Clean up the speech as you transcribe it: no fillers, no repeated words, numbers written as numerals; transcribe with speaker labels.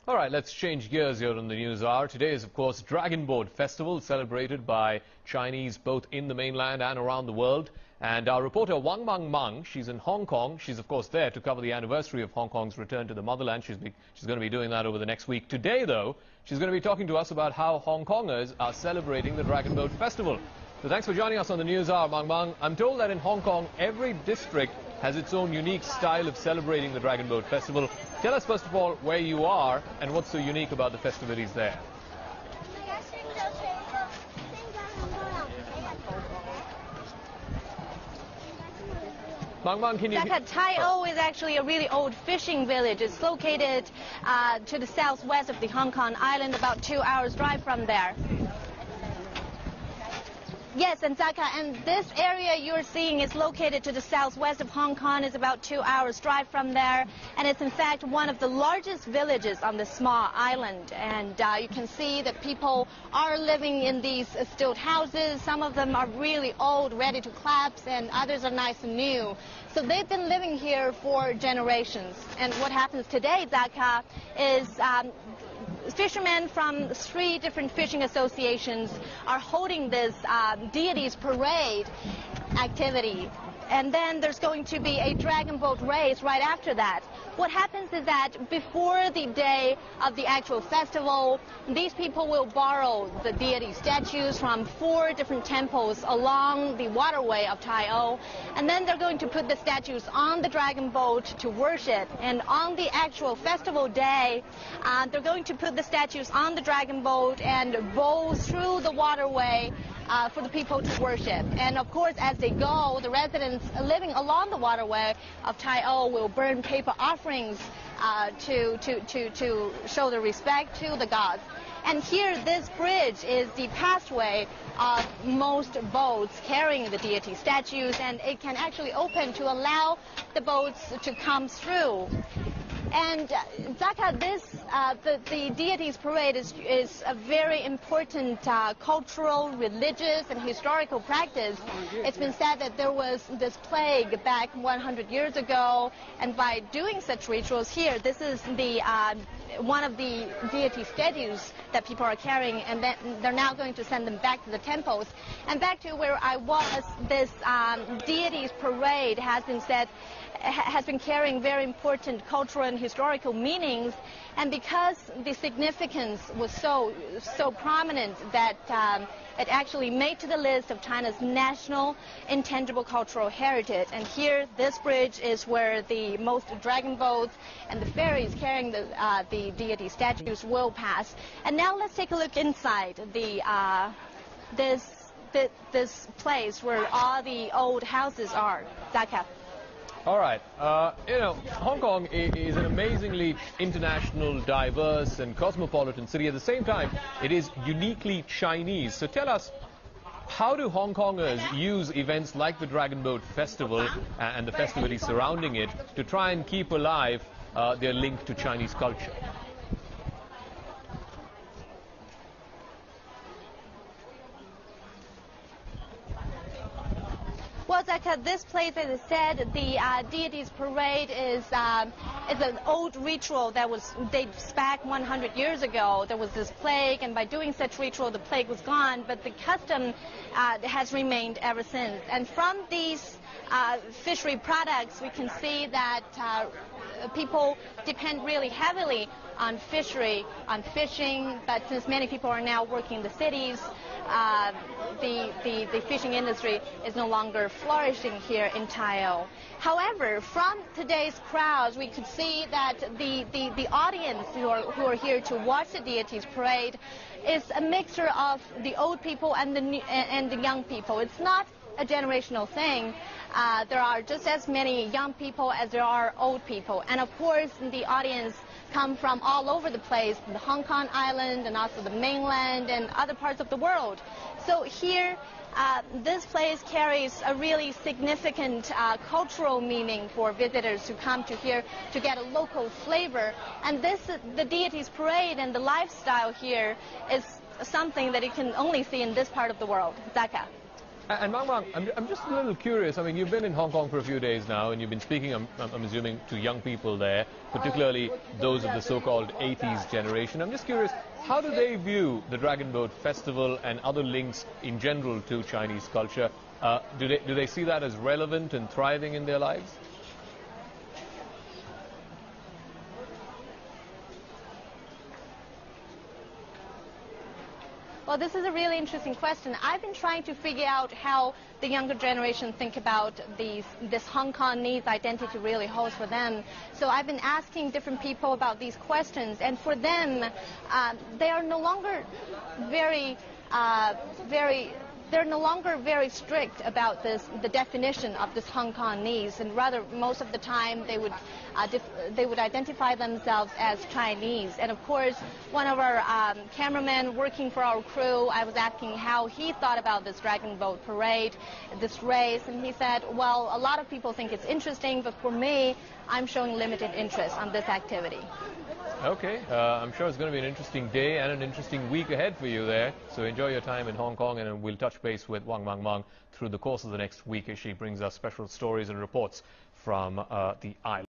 Speaker 1: All right, let's change gears here on the News Hour. Today is, of course, Dragon Boat Festival, celebrated by Chinese both in the mainland and around the world. And our reporter Wang Mang, she's in Hong Kong. She's, of course, there to cover the anniversary of Hong Kong's return to the motherland. She's going to be doing that over the next week. Today, though, she's going to be talking to us about how Hong Kongers are celebrating the Dragon Boat Festival. So thanks for joining us on the News Hour, Mang. I'm told that in Hong Kong, every district has its own unique style of celebrating the Dragon Boat Festival. Tell us, first of all, where you are and what's so unique about the festivities there. Mang, can you...
Speaker 2: Tai-O is actually a really old fishing village. It's located to the southwest of the Hong Kong island, about 2 hours drive from there. Yes, and Zaka, and this area you're seeing is located to the southwest of Hong Kong. It's about 2 hours drive from there, and it's in fact one of the largest villages on the small island. And you can see that people are living in these stilt houses. Some of them are really old, ready to collapse, and others are nice and new. So they've been living here for generations. And what happens today, Zaka, is fishermen from 3 different fishing associations are holding this deities parade activity. And then there's going to be a dragon boat race right after that. What happens is that before the day of the actual festival, these people will borrow the deity statues from 4 different temples along the waterway of Tai-O. And then they're going to put the statues on the dragon boat to worship. And on the actual festival day, they're going to put the statues on the dragon boat and roll through the waterway for the people to worship. And of course, as they go, the residents living along the waterway of Tai-O will burn paper offerings to show their respect to the gods. And here, this bridge is the pathway of most boats carrying the deity statues, and it can actually open to allow the boats to come through. And Zaka, the deities parade is a very important cultural, religious, and historical practice. It's been said that there was this plague back 100 years ago, and by doing such rituals here, this is the one of the deity statues that people are carrying, and then they're now going to send them back to the temples. And back to where I was, this deities parade has been carrying very important cultural and historical meanings, and because the significance was so prominent that it actually made to the list of China's national intangible cultural heritage. And here, this bridge is where the most dragon boats and the ferries carrying the deity statues will pass. And now let's take a look inside this place where all the old houses are. Zaka.
Speaker 1: All right. Hong Kong is an amazingly international, diverse, and cosmopolitan city. At the same time, it is uniquely Chinese. So tell us, how do Hong Kongers use events like the Dragon Boat Festival and the festivities surrounding it to try and keep alive their link to Chinese culture?
Speaker 2: Well, Zaka, this place, as I said, the deities parade is an old ritual that dates back 100 years ago. There was this plague, and by doing such ritual, the plague was gone, but the custom has remained ever since. And from these fishery products, we can see that people depend really heavily on fishery, on fishing, but since many people are now working in the cities, the fishing industry is no longer flourishing here in Tai-O. However, from today's crowds, we could see that the audience who are here to watch the deities parade is a mixture of the old people and the young people. It's not a generational thing. There are just as many young people as there are old people. And of course, the audience come from all over the place, the Hong Kong island and also the mainland and other parts of the world. So here, this place carries a really significant cultural meaning for visitors who come to here to get a local flavor. And the deities parade and the lifestyle here is something that you can only see in this part of the world. Zaka.
Speaker 1: And Mang Mang, I'm just a little curious. I mean, you've been in Hong Kong for a few days now, and you've been speaking, I'm assuming, to young people there, particularly those of the so-called 80s generation. I'm just curious, how do they view the Dragon Boat Festival and other links in general to Chinese culture? Do they see that as relevant and thriving in their lives?
Speaker 2: Well, this is a really interesting question. I've been trying to figure out how the younger generation think about this Hong Kongese identity really holds for them. So I've been asking different people about these questions, and for them, they are no longer they're no longer very strict about the definition of this Hong Kongese, and rather most of the time they would identify themselves as Chinese. And of course, one of our cameramen working for our crew, I was asking how he thought about this Dragon Boat Parade, this race, and he said, well, a lot of people think it's interesting, but for me, I'm showing limited interest on this activity.
Speaker 1: Okay, I'm sure it's going to be an interesting day and an interesting week ahead for you there. So enjoy your time in Hong Kong, and we'll touch base with Wang Mang Mang through the course of the next week as she brings us special stories and reports from the island.